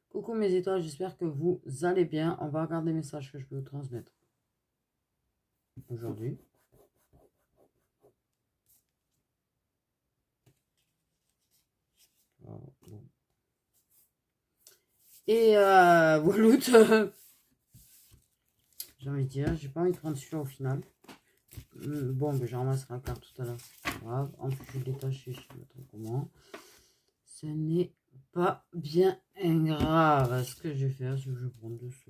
Coucou mes étoiles, j'espère que vous allez bien. On va regarder les messages que je peux vous transmettre aujourd'hui. Et voilà, j'ai envie de dire, j'ai pas envie de prendre celui-là au final. Bon, ben, je ramasserai la carte tout à l'heure, c'est pas grave. En plus, je vais détacher, je sais pas trop comment. Ce n'est pas bien grave. Ce que je vais faire, c'est que je vais prendre de ce.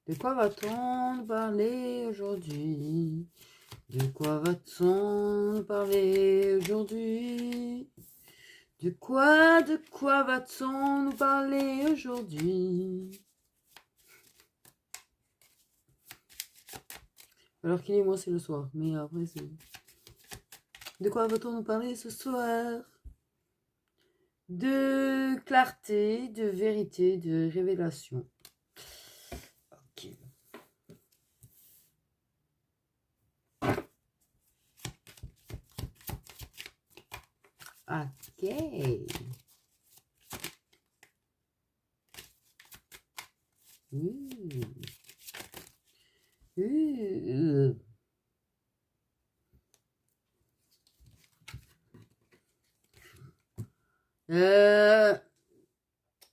De quoi va-t-on parler aujourd'hui? De quoi va-t-on parler aujourd'hui? De quoi va-t-on nous parler aujourd'hui? Alors qu'il est moi, c'est le soir, mais après c'est... De quoi va-t-on nous parler ce soir? De clarté, de vérité, de révélation. Ok. Ok.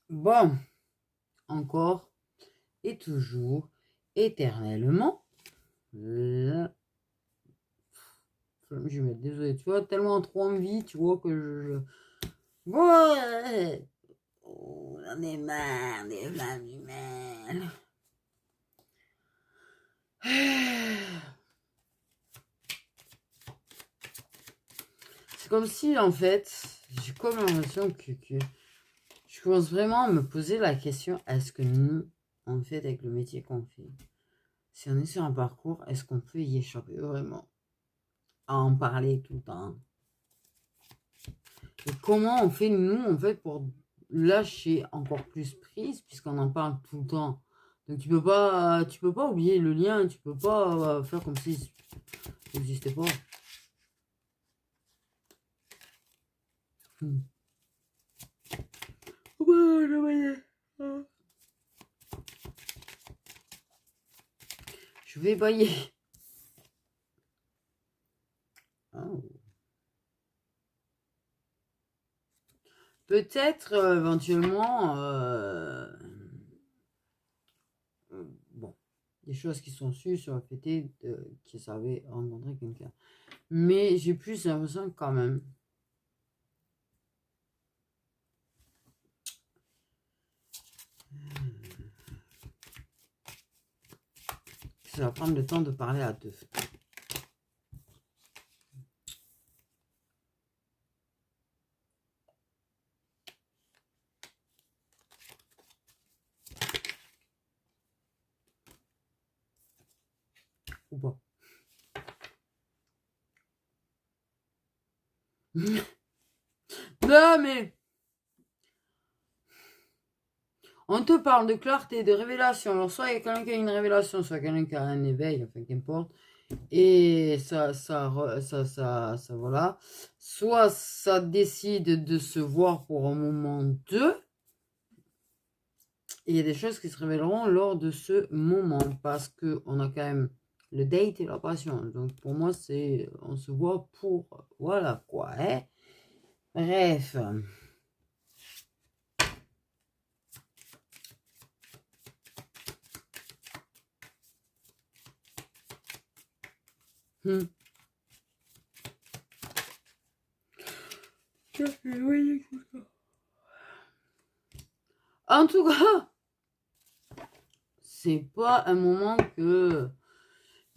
Bon, encore et toujours, éternellement. Je vais mettre, désolé, tu vois, tellement trop envie, tu vois, que Bon, on en est marre des flammes humaines. C'est comme si, en fait, j'ai comme l'impression que je commence vraiment à me poser la question, est-ce que nous, en fait, avec le métier qu'on fait, si on est sur un parcours, est-ce qu'on peut y échapper vraiment? À en parler tout le temps. Et comment on fait, nous, en fait, pour lâcher encore plus prise, puisqu'on en parle tout le temps. Donc tu peux pas oublier le lien, tu peux pas faire comme si ça n'existait pas. Je vais bailler. Oh. Peut-être éventuellement, bon, des choses qui sont sues sur le fait que ça avait rencontré quelqu'un. Mais j'ai plus l'impression quand même. Ça va prendre le temps de parler à deux. Ou pas. Non, mais on te parle de clarté, de révélation. Alors, soit il y a quelqu'un qui a une révélation, soit quelqu'un qui a un éveil, enfin, qu'importe. Et ça, voilà. Soit ça décide de se voir pour un moment d'eux. Et il y a des choses qui se révéleront lors de ce moment. Parce qu'on a quand même le date et la passion. Donc, pour moi, c'est... On se voit pour... Voilà, quoi, hein. Bref. En tout cas, c'est pas un moment que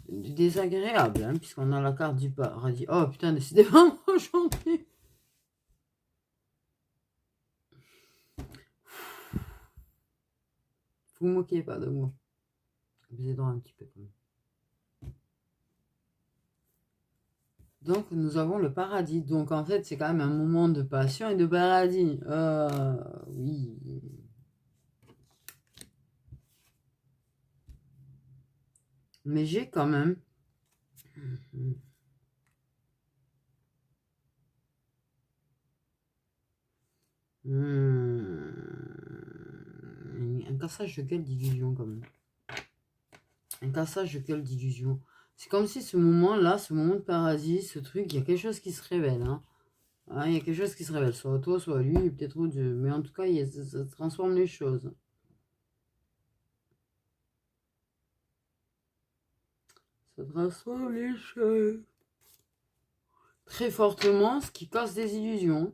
désagréable, hein, puisqu'on a la carte du paradis. Oh putain, décidément, aujourd'hui. Vous vous moquez pas de moi. Vous aidez un petit peu quand même. Donc, nous avons le paradis. Donc, en fait, c'est quand même un moment de passion et de paradis. Oui. Mais j'ai quand même... un cassage de gueule d'illusion quand même. Un cassage de gueule d'illusion. C'est comme si ce moment-là, ce moment de paradis, ce truc, il y a quelque chose qui se révèle. Hein. Ah, il y a quelque chose qui se révèle. Soit toi, soit lui, peut-être ou Dieu. Mais en tout cas, ça transforme les choses. Ça transforme les choses. Très fortement, ce qui casse des illusions.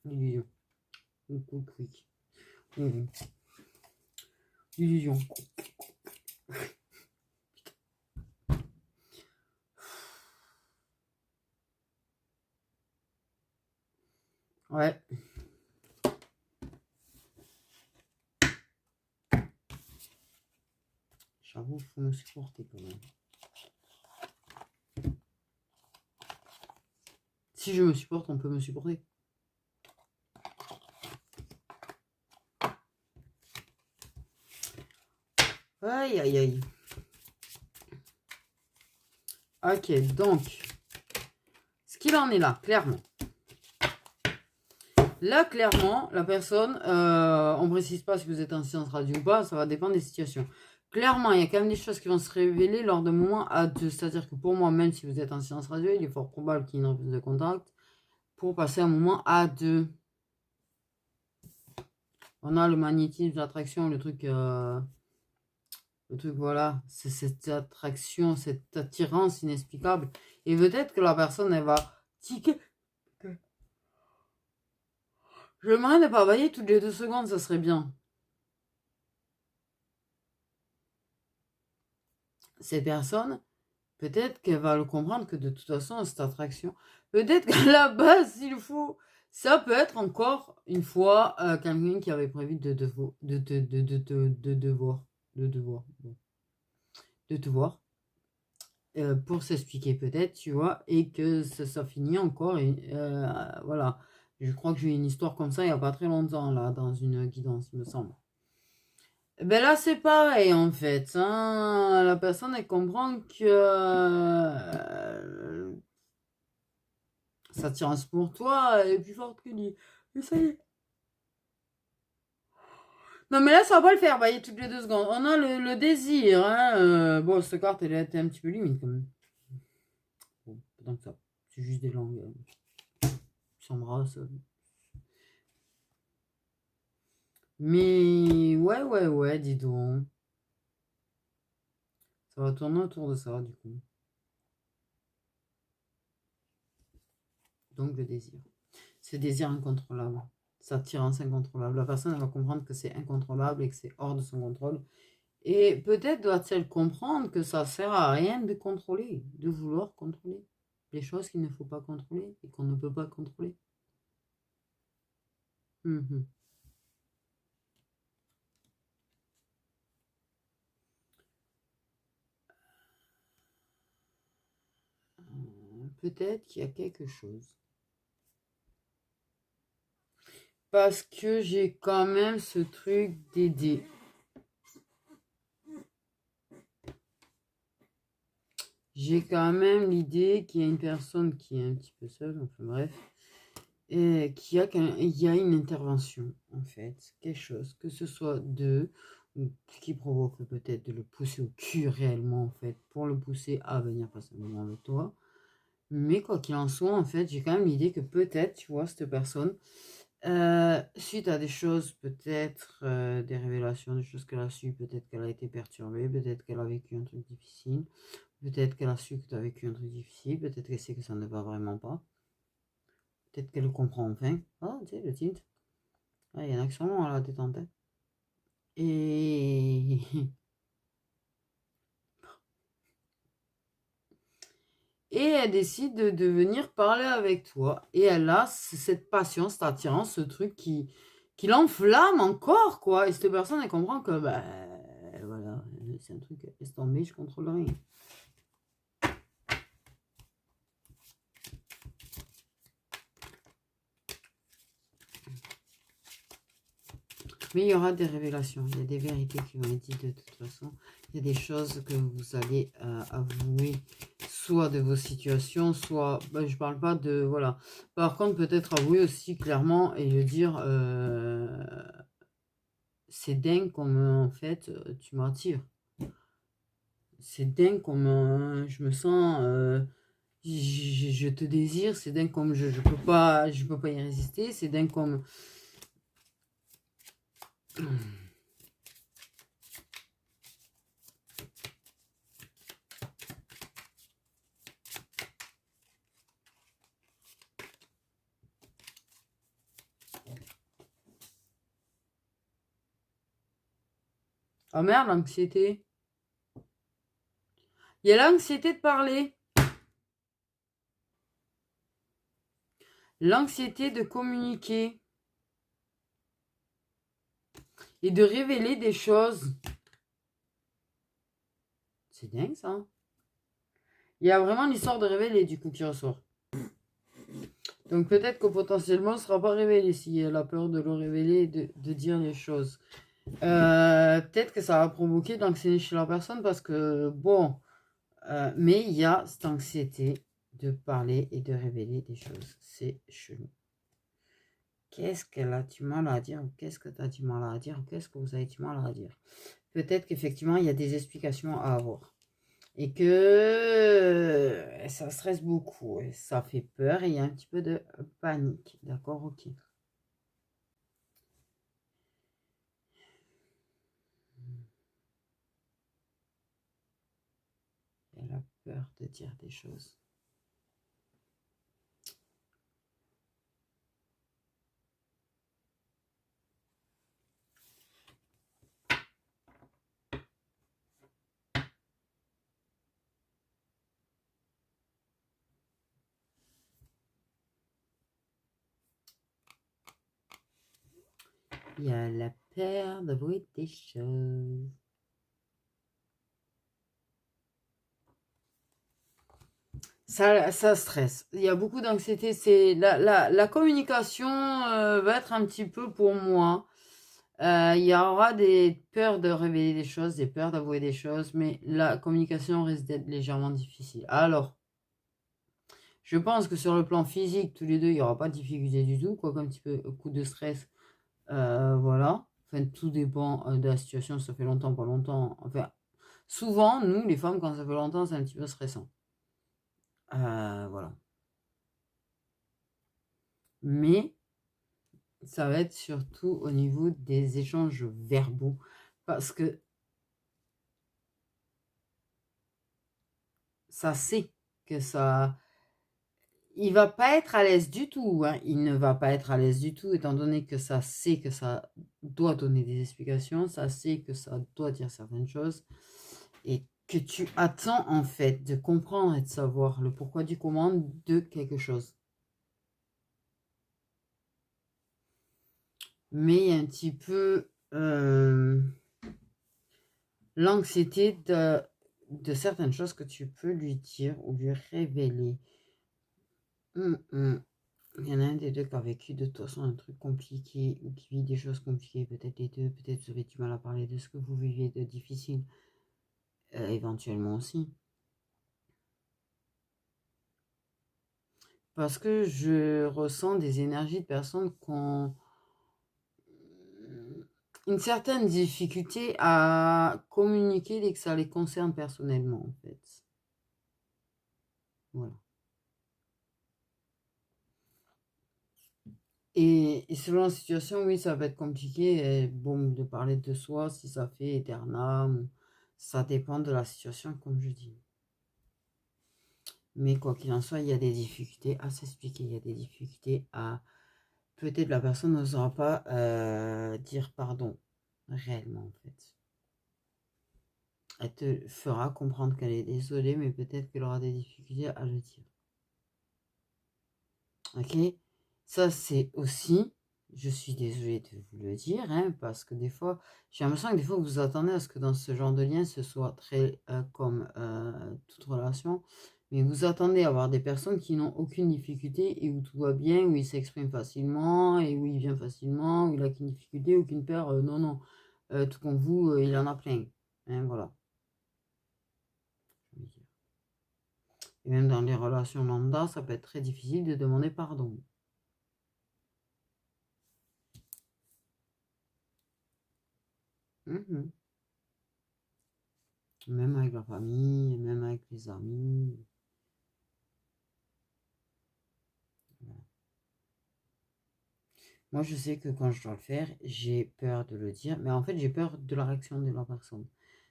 Illusion. Illusion. Ouais. J'avoue, il faut me supporter quand même. Si je me supporte, on peut me supporter. Aïe, aïe, aïe. Ok, donc, ce qu'il en est là, clairement. Là, clairement, la personne, on ne précise pas si vous êtes en séance radio ou pas, ça va dépendre des situations. Clairement, il y a quand même des choses qui vont se révéler lors de moments à deux. C'est-à-dire que pour moi, même si vous êtes en séance radio, il est fort probable qu'il y ait une reprise de contact pour passer un moment à deux. On a le magnétisme, l'attraction, le truc, voilà, c'est cette attraction, cette attirance inexplicable. Et peut-être que la personne, elle va tiquer. J'aimerais ne pas bailler toutes les 2 secondes, ça serait bien. Cette personne, peut-être qu'elle va le comprendre que de toute façon, cette attraction, peut-être qu'à la base, s'il faut, ça peut être encore une fois quelqu'un qui avait prévu de te voir pour s'expliquer peut-être, tu vois, et que ça finit encore, et voilà. Je crois que j'ai eu une histoire comme ça il n'y a pas très longtemps, là, dans une guidance, il me semble. Ben là, c'est pareil, en fait. Hein. La personne, elle comprend que sa attirance pour toi est plus forte que lui. Et ça y est. Non, mais là, ça va pas le faire, bailler toutes les 2 secondes. On a le désir. Hein. Bon, cette carte, elle était un petit peu limite, quand même. Bon, pas tant que ça. C'est juste des langues. Qui s'embrassent. Mais, ouais, dis donc. Ça va tourner autour de ça, du coup. Donc, le désir. Ce désir incontrôlable. Cette attirance incontrôlable. La personne, elle va comprendre que c'est incontrôlable et que c'est hors de son contrôle. Et peut-être doit-elle comprendre que ça sert à rien de contrôler, de vouloir contrôler les choses qu'il ne faut pas contrôler et qu'on ne peut pas contrôler. Peut-être qu'il y a quelque chose. Parce que j'ai quand même ce truc d'aider. J'ai quand même l'idée qu'il y a une personne qui est un petit peu seule, enfin bref, et il y a une intervention, en fait, quelque chose, que ce soit ou qui provoque peut-être de le pousser au cul réellement, en fait, pour le pousser à venir passer un moment avec toi. Mais quoi qu'il en soit, en fait, j'ai quand même l'idée que peut-être, tu vois, cette personne, suite à des choses, peut-être des révélations, des choses qu'elle a su, peut-être qu'elle a été perturbée, peut-être qu'elle a vécu un truc difficile, peut-être qu'elle a su que tu as vécu un truc difficile, peut-être qu'elle sait que ça ne va vraiment pas, peut-être qu'elle le comprend enfin. Ah, tu sais, le titre. Ah, il y a un accent à la détente. Hein. Et... Et elle décide de venir parler avec toi. Et elle a cette passion, cette attirance, ce truc qui l'enflamme encore, quoi. Et cette personne, elle comprend que, bah, voilà, c'est un truc, laisse tomber, je contrôle rien. Mais il y aura des révélations, il y a des vérités qui vont être dites de toute façon. Il y a des choses que vous allez avouer, soit de vos situations, soit... Ben, je parle pas de... Voilà. Par contre, peut-être avouer aussi clairement et le dire... c'est dingue comme, en fait, tu m'attires. C'est dingue comme je me sens... je te désire. C'est dingue comme je peux pas y résister. C'est dingue comme... Oh merde, l'anxiété. Il y a l'anxiété de parler. L'anxiété de communiquer. Et de révéler des choses. C'est dingue, ça. Il y a vraiment l'histoire de révéler, du coup, qui ressort. Donc peut-être que potentiellement, ce ne sera pas révélé si elle a peur de le révéler, de dire les choses. Peut-être que ça va provoquer de l'anxiété chez la personne parce que, bon, mais il y a cette anxiété de parler et de révéler des choses. C'est chelou. Qu'est-ce qu'elle a du mal à dire? Qu'est-ce que tu as du mal à dire? Qu'est-ce que vous avez du mal à dire? Peut-être qu'effectivement, il y a des explications à avoir. Et que ça stresse beaucoup. Et ça fait peur et il y a un petit peu de panique. D'accord, ok. Elle a peur de dire des choses. Il y a la peur d'avouer des choses. Ça stresse. Il y a beaucoup d'anxiété. C'est la communication va être un petit peu pour moi. Il y aura des peurs de révéler des choses, des peurs d'avouer des choses, mais la communication risque d'être légèrement difficile. Alors, je pense que sur le plan physique, tous les deux, il n'y aura pas de difficulté du tout, quoi, un petit peu coup de stress, voilà. Enfin, tout dépend de la situation, ça fait longtemps, pas longtemps. Enfin, souvent, nous, les femmes, quand ça fait longtemps, c'est un petit peu stressant. Voilà. Mais ça va être surtout au niveau des échanges verbaux, parce que ça sait que ça... Il va pas être à l'aise du tout, hein. Il ne va pas être à l'aise du tout, étant donné que ça sait que ça doit donner des explications, ça sait que ça doit dire certaines choses, et que tu attends en fait de comprendre et de savoir le pourquoi du comment de quelque chose. Mais il y a un petit peu l'anxiété de certaines choses que tu peux lui dire ou lui révéler. Il y en a un des deux qui a vécu de toute façon un truc compliqué ou qui vit des choses compliquées, peut-être les deux, peut-être vous avez du mal à parler de ce que vous vivez de difficile, éventuellement aussi. Parce que je ressens des énergies de personnes qui ont une certaine difficulté à communiquer dès que ça les concerne personnellement, en fait. Voilà. Et selon la situation, oui, ça va être compliqué. Et bon, de parler de soi, si ça fait éternam, ça dépend de la situation, comme je dis. Mais quoi qu'il en soit, il y a des difficultés à s'expliquer. Il y a des difficultés à... Peut-être la personne n'osera pas dire pardon, réellement, en fait. Elle te fera comprendre qu'elle est désolée, mais peut-être qu'elle aura des difficultés à le dire. Ok? Ça, c'est aussi, je suis désolée de vous le dire, hein, parce que des fois, j'ai l'impression que des fois, vous attendez à ce que dans ce genre de lien, ce soit très comme toute relation, mais vous attendez à avoir des personnes qui n'ont aucune difficulté et où tout va bien, où il s'exprime facilement et où il vient facilement, où il n'a aucune difficulté, aucune peur. Non, non. Tout comme vous, il en a plein. Hein, voilà. Et même dans les relations lambda, ça peut être très difficile de demander pardon. Même avec la famille, même avec les amis. Moi, je sais que quand je dois le faire, j'ai peur de le dire, mais en fait, j'ai peur de la réaction de la personne.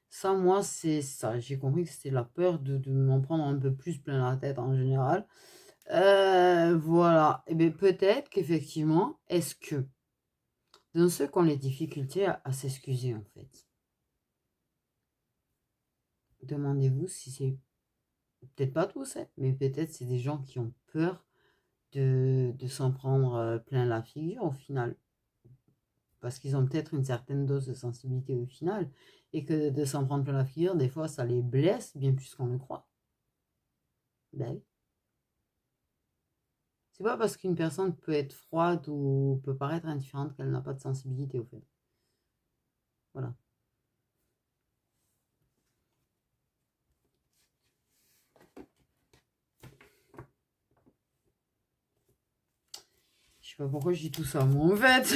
Ça, moi, c'est ça. J'ai compris que c'était la peur de m'en prendre un peu plus plein la tête en général. Voilà. Et bien, peut-être qu'effectivement, est-ce que dans ceux qui ont les difficultés à s'excuser, en fait, demandez-vous si c'est peut-être pas tous, hein, mais peut-être c'est des gens qui ont peur de s'en prendre plein la figure au final. Parce qu'ils ont peut-être une certaine dose de sensibilité au final, et que de s'en prendre plein la figure, des fois, ça les blesse bien plus qu'on le croit. Ben oui. C'est pas parce qu'une personne peut être froide ou peut paraître indifférente qu'elle n'a pas de sensibilité, au fait. Voilà. Je sais pas pourquoi je dis tout ça, moi, en fait.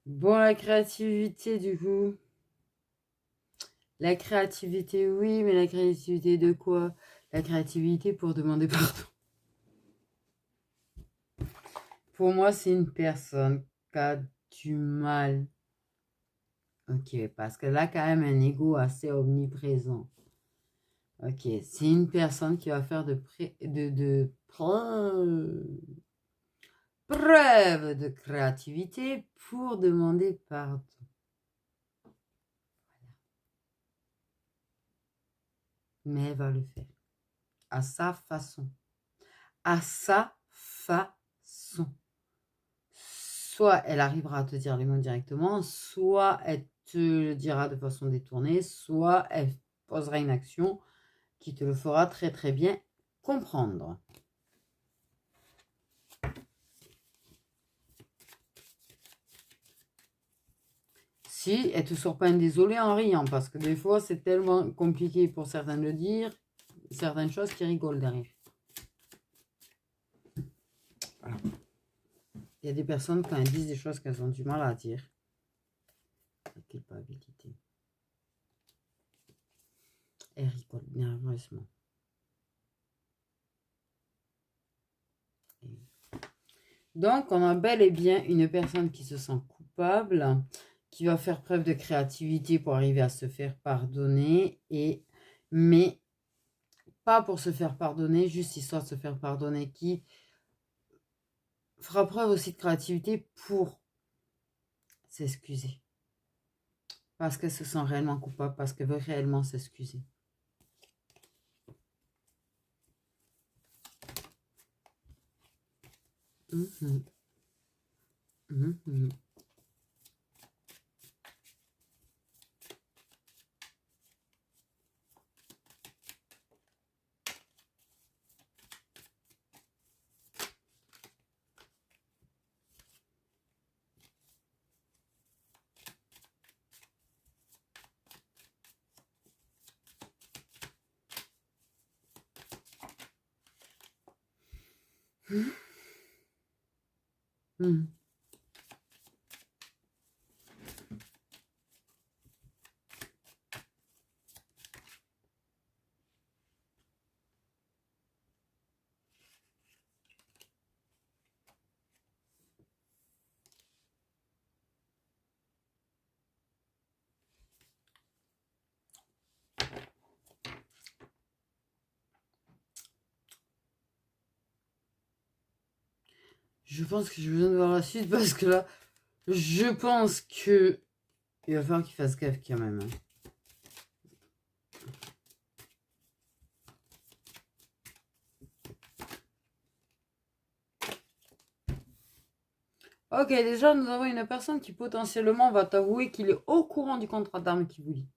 Bon, la créativité, du coup. La créativité, oui, mais la créativité de quoi? La créativité pour demander pardon. Pour moi, c'est une personne qui a du mal. Ok, parce qu'elle a quand même un ego assez omniprésent. Ok, c'est une personne qui va faire preuve de créativité pour demander pardon. Mais elle va le faire à sa façon. À sa façon. Soit elle arrivera à te dire les mots directement, soit elle te le dira de façon détournée, soit elle posera une action qui te le fera très très bien comprendre. Si elle te sort pas un désolé en riant, parce que des fois c'est tellement compliqué pour certains de dire certaines choses qui rigolent derrière. Voilà. Il y a des personnes quand elles disent des choses qu'elles ont du mal à dire. La culpabilité. Elles rigolent nerveusement. Donc, on a bel et bien une personne qui se sent coupable, qui va faire preuve de créativité pour arriver à se faire pardonner, mais pas pour se faire pardonner, juste histoire de se faire pardonner, qui fera preuve aussi de créativité pour s'excuser. Parce qu'elle se sent réellement coupable, parce qu'elle veut réellement s'excuser. Mmh. Mmh. Mmh. Je pense que j'ai besoin de voir la suite parce que là, je pense que il va falloir qu'il fasse gaffe quand même. Hein. Ok, déjà, nous avons une personne qui potentiellement va t'avouer qu'il est au courant du contrat d'armes qu'il vous lie.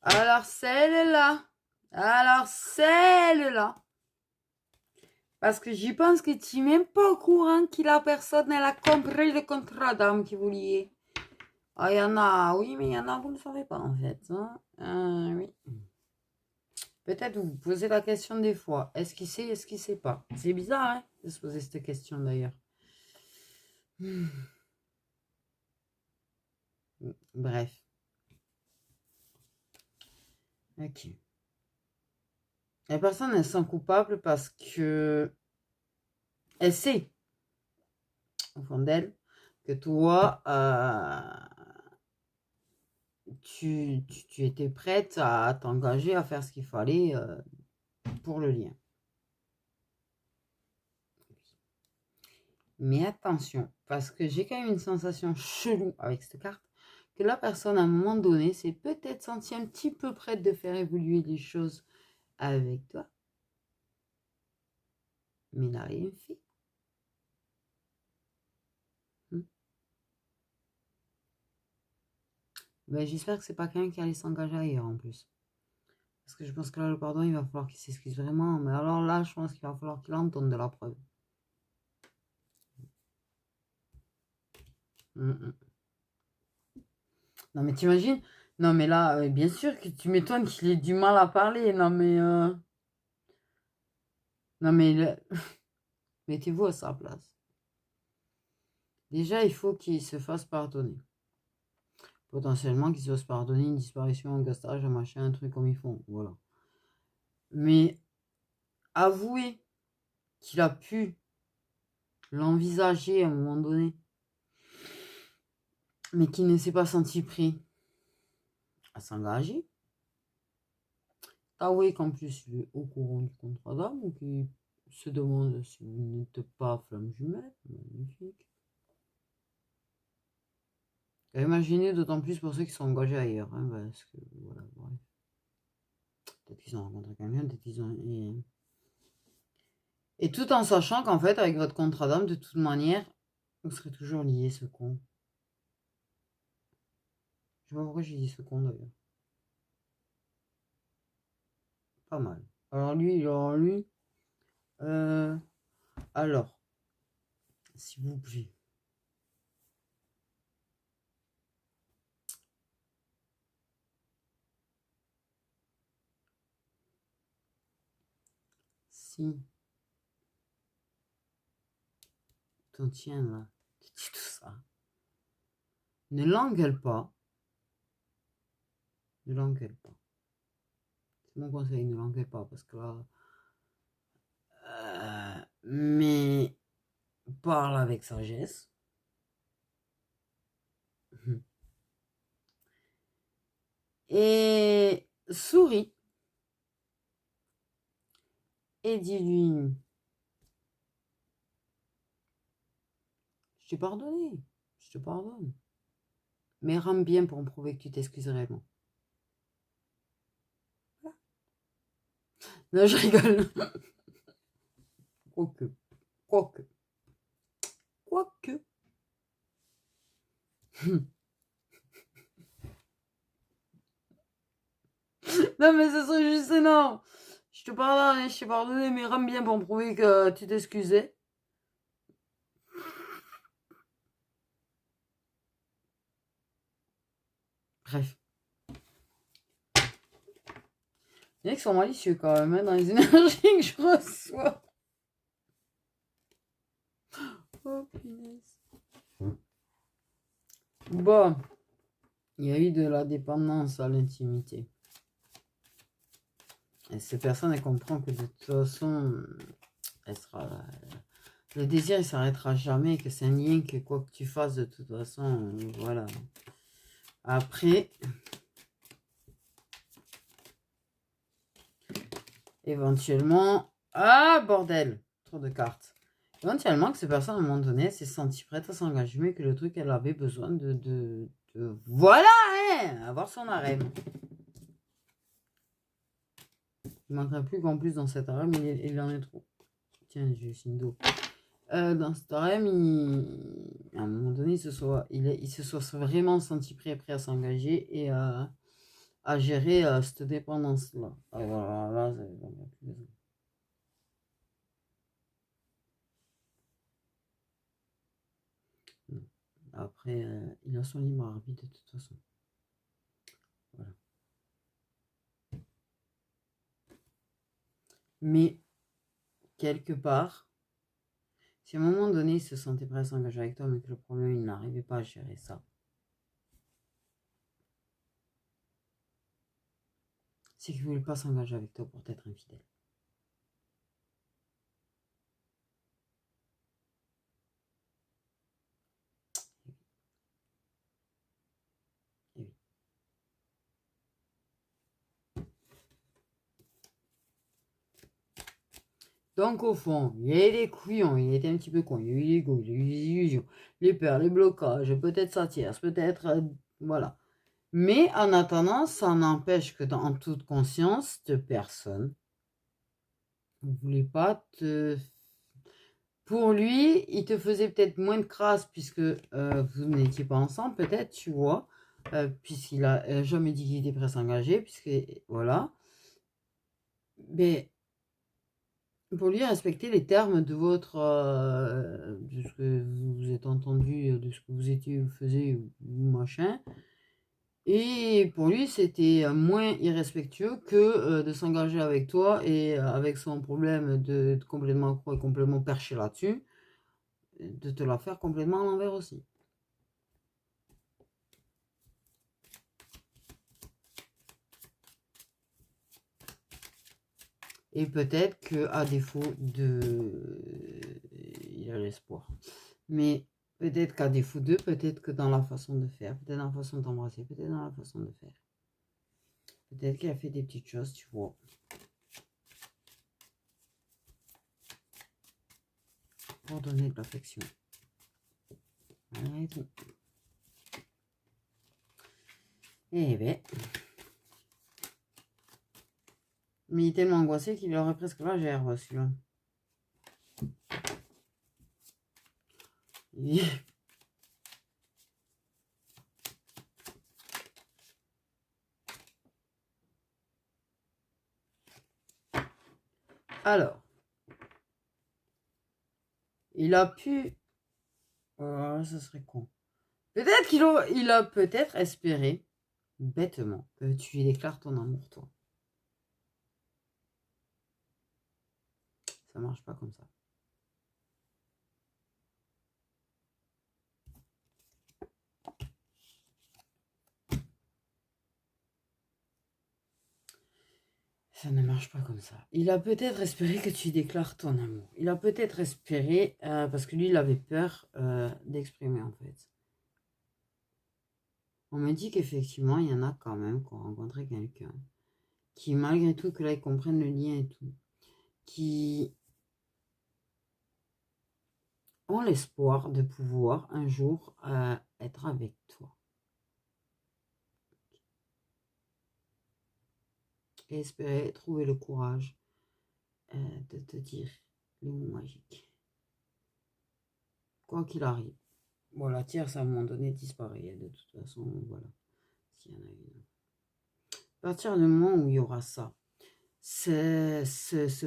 Alors, celle-là. Alors, celle-là. Parce que j'y pense que tu n'es même pas au courant que la personne, elle a compris le contrat d'armes qui vous liait. Ah, il y en a, oui, mais il y en a, vous ne le savez pas, en fait. Hein. Oui. Peut-être vous vous posez la question des fois. Est-ce qu'il sait, est-ce qu'il sait pas? C'est bizarre, hein, de se poser cette question, d'ailleurs. Bref. Ok. La personne, elle se sent coupable parce que elle sait, au fond d'elle, que toi, tu étais prête à t'engager à faire ce qu'il fallait pour le lien. Mais attention, parce que j'ai quand même une sensation chelou avec cette carte, que la personne, à un moment donné, s'est peut-être sentie un petit peu prête de faire évoluer les choses avec toi. Mais n'a rien fait. Ben, j'espère que c'est pas quelqu'un qui allait s'engager ailleurs en plus. Parce que je pense que là, le pardon, il va falloir qu'il s'excuse vraiment. Mais alors là, je pense qu'il va falloir qu'il en donne de la preuve. Non, mais t'imagines? Non, mais là, bien sûr que tu m'étonnes qu'il ait du mal à parler. Non, mais... Non, mais... Mettez-vous à sa place. Déjà, il faut qu'il se fasse pardonner. Potentiellement qu'il se fasse pardonner une disparition, un gastage, un machin, un truc comme ils font. Voilà. Mais avouer qu'il a pu l'envisager à un moment donné, mais qu'il ne s'est pas senti pris à s'engager. Avouer qu'en plus il est au courant du contrat d'âme ou qu'il se demande si vous n'êtes pas flamme jumelle. Magnifique. Et imaginez d'autant plus pour ceux qui sont engagés ailleurs. Hein, parce que voilà, bref. Peut-être qu'ils ont rencontré quelqu'un, peut-être qu'ils ont. Et tout en sachant qu'en fait, avec votre contrat d'âme, de toute manière, vous serez toujours lié, ce con. Je sais pas pourquoi j'ai dit ce con d'ailleurs. Pas mal. Alors lui. Alors, s'il vous plaît. Si. T'en tiens là. Tu dis tout ça. Ne l'engueule pas. Ne l'engueule pas. C'est mon conseil, ne l'engueule pas parce que là. Mais parle avec sagesse. Et souris. Et dis-lui. Je t'ai pardonné. Je te pardonne. Mais rame bien pour me prouver que tu t'excuses réellement. Voilà. Non, je rigole. Quoique. Quoique. Quoique. Non, mais ce serait juste énorme. Je te pardonne, je t'ai pardonné, mais rame bien pour me prouver que tu t'excusais. Bref. Les mecs sont malicieux quand même, hein, dans les énergies que je reçois. Oh, punaise. Bon. Il y a eu de la dépendance à l'intimité. Et cette personne, elle comprend que de toute façon, elle sera là. Le désir, il s'arrêtera jamais, que c'est un lien que quoi que tu fasses, de toute façon, voilà. Après, éventuellement... Ah, bordel! Trop de cartes. Éventuellement, que cette personne, à un moment donné, s'est sentie prête à s'engager, mais que le truc, elle avait besoin de... Voilà, hein! Avoir son harem. Il ne manquerait plus qu'en plus dans cet harem, il en est trop. Tiens, j'ai Sindo. dans ce harem, à un moment donné, il se soit vraiment senti prêt à s'engager et à gérer cette dépendance-là. Alors là, on a plus besoin. Non. Après, il a son libre arbitre de toute façon. Voilà. Mais, quelque part, si à un moment donné, il se sentait prêt à s'engager avec toi, mais que le problème, il n'arrivait pas à gérer ça, c'est qu'il ne voulait pas s'engager avec toi pour t'être infidèle. Et oui. Donc, au fond, il y a des couillons, il était un petit peu con, il y a eu l'ego, il y a eu les illusions, les peurs, les blocages, peut-être sa tierce, peut-être. Voilà. Mais en attendant, ça n'empêche que en toute conscience de personne, vous ne voulez pas te. Pour lui, il te faisait peut-être moins de crasse puisque vous n'étiez pas ensemble, peut-être, tu vois, puisqu'il a jamais dit qu'il était prêt à s'engager, puisque voilà. Mais pour lui, respecter les termes de votre, de ce que vous vous êtes entendu, de ce que vous étiez, vous faisiez, ou machin. Et pour lui, c'était moins irrespectueux que de s'engager avec toi et avec son problème de complètement accro et complètement perché là-dessus, de te la faire complètement à l'envers aussi. Et peut-être qu'à défaut de. Il a l'espoir. Mais peut-être qu'à défaut de, peut-être que dans la façon de faire, peut-être dans la façon d'embrasser, peut-être dans la façon de faire. Peut-être qu'il a fait des petites choses, tu vois. Pour donner de l'affection. Voilà tout. Eh ben. Mais il est tellement angoissé qu'il aurait presque la gerbe, celui-là. Alors. Il a pu. Oh, ça serait con. Peut-être qu'il a peut-être espéré, bêtement, que tu lui déclares ton amour, toi. Ça marche pas comme ça. Ça ne marche pas comme ça. Il a peut-être espéré que tu déclares ton amour. Il a peut-être espéré, parce que lui, il avait peur d'exprimer, en fait. On me dit qu'effectivement, il y en a quand même qui ont rencontré quelqu'un qui, malgré tout, que là, ils comprennent le lien et tout, qui ont l'espoir de pouvoir un jour être avec toi. Et espérer trouver le courage de te dire les mots magiques. Quoi qu'il arrive. Bon, la tierce, à un moment donné, disparaît. De toute façon, voilà. S'il y en a une. À partir du moment où il y aura ça, ce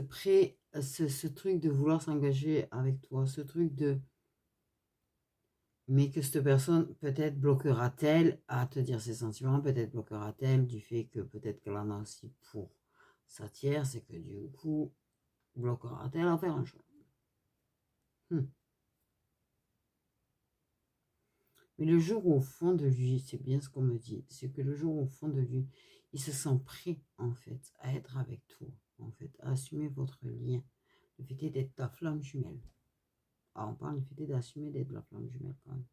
truc de vouloir s'engager avec toi, ce truc de... Mais que cette personne, peut-être bloquera-t-elle à te dire ses sentiments, peut-être bloquera-t-elle du fait que peut-être qu'elle en a aussi pour sa tierce et que du coup, bloquera-t-elle à faire un choix. Mais le jour où au fond de lui, c'est bien ce qu'on me dit, c'est que le jour où au fond de lui, il se sent prêt, en fait, à être avec toi, en fait, à assumer votre lien. Le fait d'être ta flamme jumelle. Ah, on parle du fait d'assumer d'être la flamme jumelle quand même.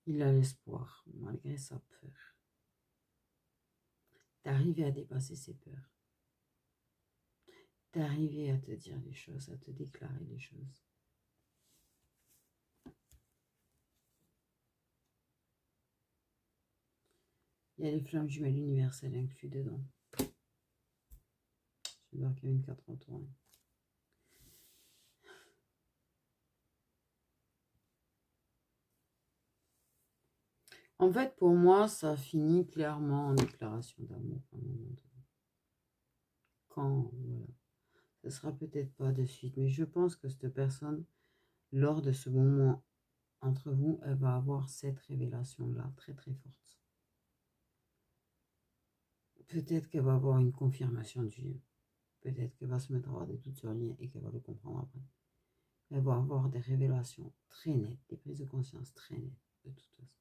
Il a l'espoir, malgré sa peur, d'arriver à dépasser ses peurs, d'arriver à te dire les choses, à te déclarer les choses. Il y a les flammes jumelles universelles inclus dedans. Je vais voir qu'il y a une carte retournée. En fait, pour moi, ça finit clairement en déclaration d'amour à un moment donné. Quand, voilà. Ce sera peut-être pas de suite, mais je pense que cette personne, lors de ce moment entre vous, elle va avoir cette révélation-là très très forte. Peut-être qu'elle va avoir une confirmation du lien. Peut-être qu'elle va se mettre à avoir des doutes sur le lien et qu'elle va le comprendre après. Elle va avoir des révélations très nettes, des prises de conscience très nettes, de toute façon.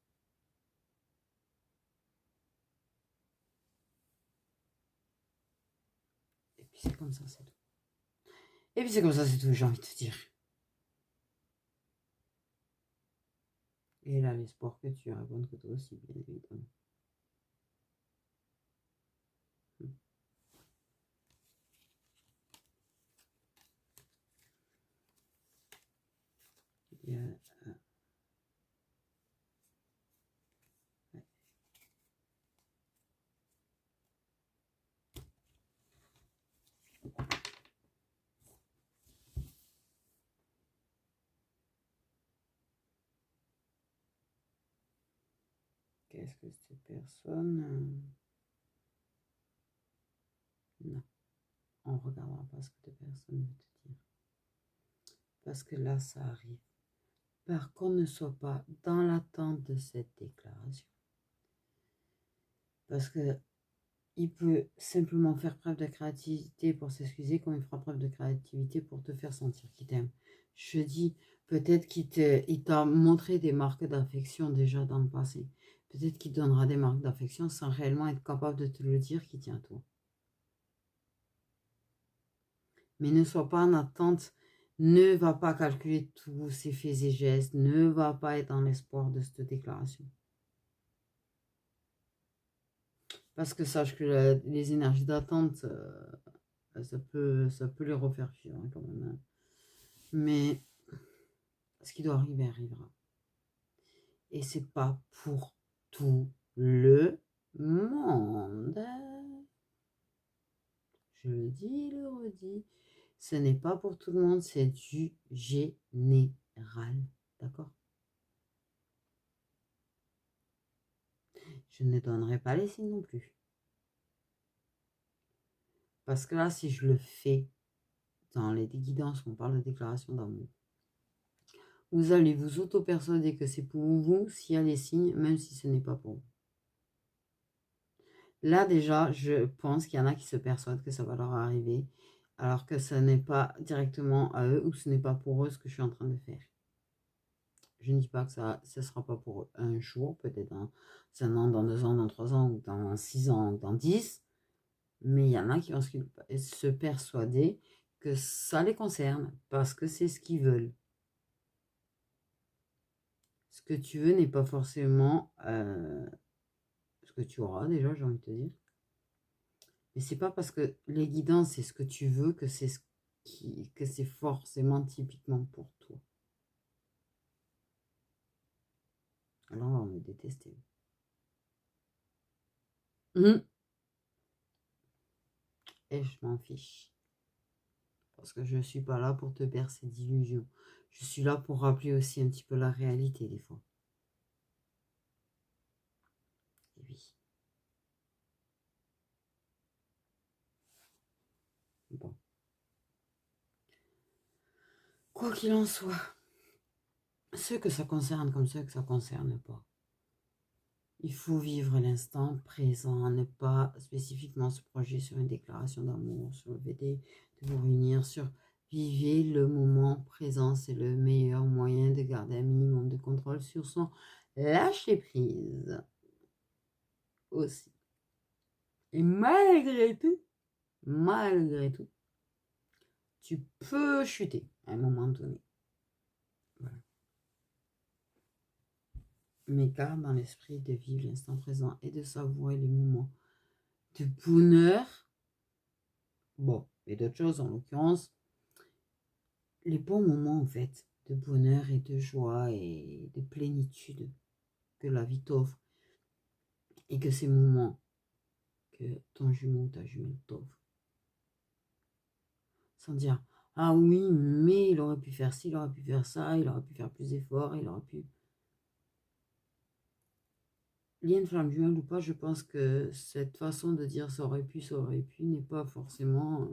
Et puis c'est comme ça, c'est tout. Et puis c'est comme ça, c'est tout, j'ai envie de te dire. Et là, l'espoir que tu racontes que toi aussi, bien évidemment. Il y a, ouais. Qu'est-ce que cette personne... Non, on ne regardera pas ce que cette personne veut te dire. Parce que là, ça arrive. Par contre, ne sois pas dans l'attente de cette déclaration. Parce que il peut simplement faire preuve de créativité pour s'excuser, comme il fera preuve de créativité pour te faire sentir qu'il t'aime. Je dis, peut-être qu'il t'a montré des marques d'affection déjà dans le passé. Peut-être qu'il donnera des marques d'affection sans réellement être capable de te le dire qu'il tient à toi. Mais ne sois pas en attente, ne va pas calculer tous ses faits et gestes, ne va pas être dans l'espoir de cette déclaration. Parce que sache que les énergies d'attente, ça peut les refaire fuir quand même. Hein. Mais ce qui doit arriver arrivera. Et c'est pas pour tout le monde. Je le dis, le redis. Ce n'est pas pour tout le monde, c'est du général. D'accord? Je ne donnerai pas les signes non plus. Parce que là, si je le fais dans les guidances, on parle de déclaration d'amour, vous allez vous auto-persuader que c'est pour vous s'il y a les signes, même si ce n'est pas pour vous. Là, déjà, je pense qu'il y en a qui se persuadent que ça va leur arriver, alors que ce n'est pas directement à eux ou ce n'est pas pour eux ce que je suis en train de faire. Je ne dis pas que ça ne sera pas pour eux un jour, peut-être dans 1 an, dans 2 ans, dans 3 ans, ou dans 6 ans, ou dans 10. Mais il y en a qui vont se persuader que ça les concerne, parce que c'est ce qu'ils veulent. Ce que tu veux n'est pas forcément ce que tu auras déjà, j'ai envie de te dire. Mais c'est pas parce que les guidances, c'est ce que tu veux que c'est forcément typiquement pour toi. Alors on va me détester. Et je m'en fiche. Parce que je ne suis pas là pour te bercer d'illusions. Je suis là pour rappeler aussi un petit peu la réalité des fois. Et oui. Bon. Quoi qu'il en soit, ceux que ça concerne comme ceux que ça ne concerne pas. Il faut vivre l'instant présent, ne pas spécifiquement se projeter sur une déclaration d'amour, sur le fait de vous réunir, sur vivez le moment présent, c'est le meilleur moyen de garder un minimum de contrôle sur son lâcher prise aussi. Et malgré tout, tu peux chuter à un moment donné. Voilà. Mais garde dans l'esprit de vivre l'instant présent et de savourer les moments de bonheur. Bon, et d'autres choses en l'occurrence. Les bons moments en fait de bonheur et de joie et de plénitude que la vie t'offre. Et que ces moments que ton jumeau ou ta jumelle t'offre, sans dire « Ah oui, mais il aurait pu faire ci, il aurait pu faire ça, il aurait pu faire plus d'efforts, il aurait pu... » Lié une flamme jumelle ou pas, je pense que cette façon de dire ça aurait pu n'est pas forcément,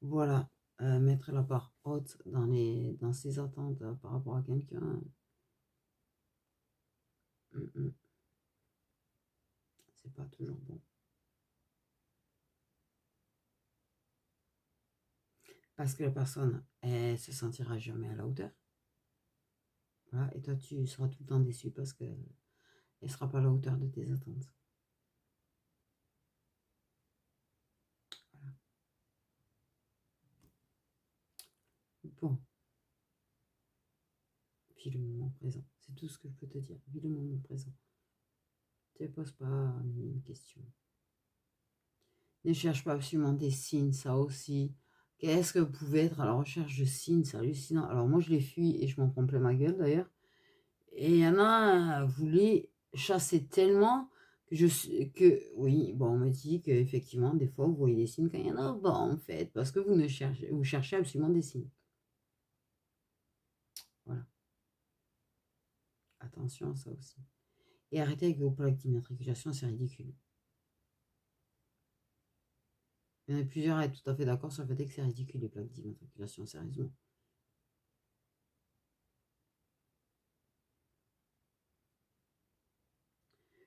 voilà, mettre la barre haute dans ses attentes par rapport à quelqu'un. C'est pas toujours bon. Parce que la personne, elle se sentira jamais à la hauteur. Voilà, et toi, tu seras tout le temps déçu parce qu'elle ne sera pas à la hauteur de tes attentes. Voilà. Bon. Vis le moment présent. C'est tout ce que je peux te dire. Vis le moment présent. Ne te pose pas une question. Ne cherche pas absolument des signes, ça aussi. Qu'est-ce que vous pouvez être à la recherche de signes? C'est hallucinant. Alors moi, je les fuis et je m'en prends plein ma gueule d'ailleurs. Et il y en a, vous les chassez tellement oui, bon, on me dit qu'effectivement, des fois, vous voyez des signes quand il y en a pas, en fait, parce que vous cherchez absolument des signes. Voilà. Attention à ça aussi. Et arrêtez avec vos plaques d'immatriculation, c'est ridicule. Il y en a plusieurs à être tout à fait d'accord sur le fait que c'est ridicule, les plaques d'immatriculation, sérieusement.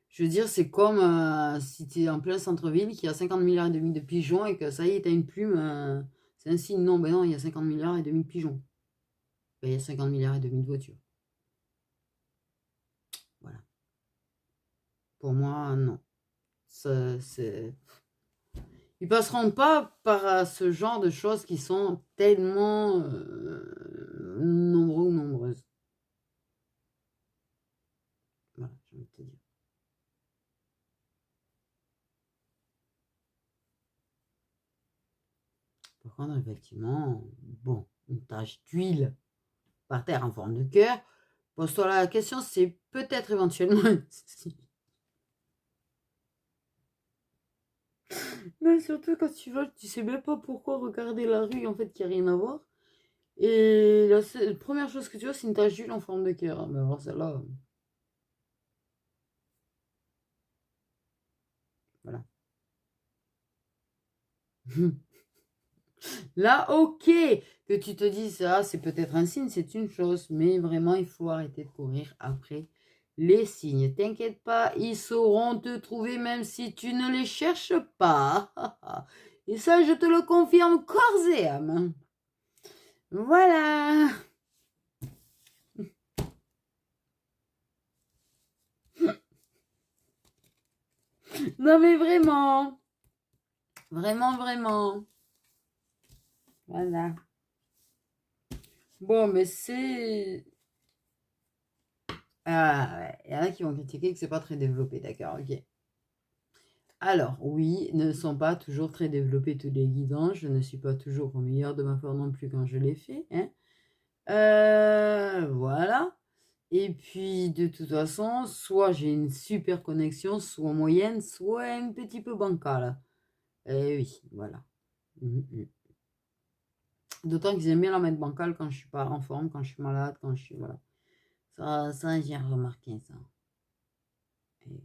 Je veux dire, c'est comme si tu es en plein centre-ville, qu'il y a 50 milliards et demi de pigeons et que ça y est, tu as une plume. C'est un signe. Non, ben non, il y a 50 milliards et demi de pigeons. Ben, il y a 50 milliards et demi de voitures. Voilà. Pour moi, non. Ils passeront pas par ce genre de choses qui sont tellement nombreux ou nombreuses. Voilà, j'ai envie de te dire. Par contre, effectivement, bon, une tache d'huile par terre en forme de cœur, pose-toi la question, c'est peut-être éventuellement mais surtout quand tu vas, tu sais même pas pourquoi regarder la rue, en fait, qui a rien à voir. Et la première chose que tu vois, c'est une tache d'huile en forme de cœur. Mais alors celle-là, voilà. Là, ok, que tu te dises, ça, c'est peut-être un signe, c'est une chose, mais vraiment, il faut arrêter de courir après les signes. T'inquiète pas, ils sauront te trouver même si tu ne les cherches pas. Et ça, je te le confirme corps et âme. Voilà. Non, mais vraiment. Vraiment, vraiment. Voilà. Bon, mais c'est... Ah, ouais. Il y en a qui vont critiquer que c'est pas très développé, d'accord, ok. Alors, oui, ne sont pas toujours très développés tous les guidons. Je ne suis pas toujours au meilleur de ma forme non plus quand je les fais. Hein. Voilà. Et puis, de toute façon, soit j'ai une super connexion, soit moyenne, soit un petit peu bancale. Et oui, voilà. D'autant qu'ils aiment bien la mettre bancale quand je suis pas en forme, quand je suis malade, quand je suis... Voilà. Ça j'ai remarqué ça. Et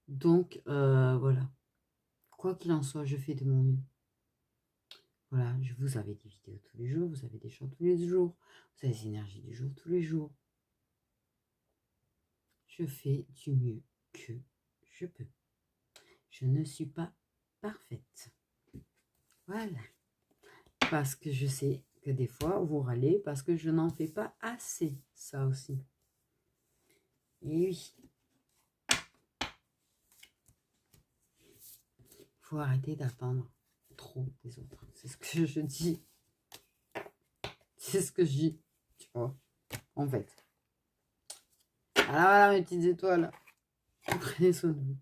donc, voilà. Quoi qu'il en soit, je fais de mon mieux. Voilà, vous avez des vidéos tous les jours, vous avez des chants tous les jours, vous avez des énergies du jour tous les jours. Je fais du mieux que je peux. Je ne suis pas parfaite. Voilà. Parce que je sais que des fois, vous râlez parce que je n'en fais pas assez. Ça aussi. Et oui. Il faut arrêter d'attendre trop des autres. C'est ce que je dis. C'est ce que je dis. Tu vois. En fait. Voilà, mes petites étoiles. Prenez soin de vous.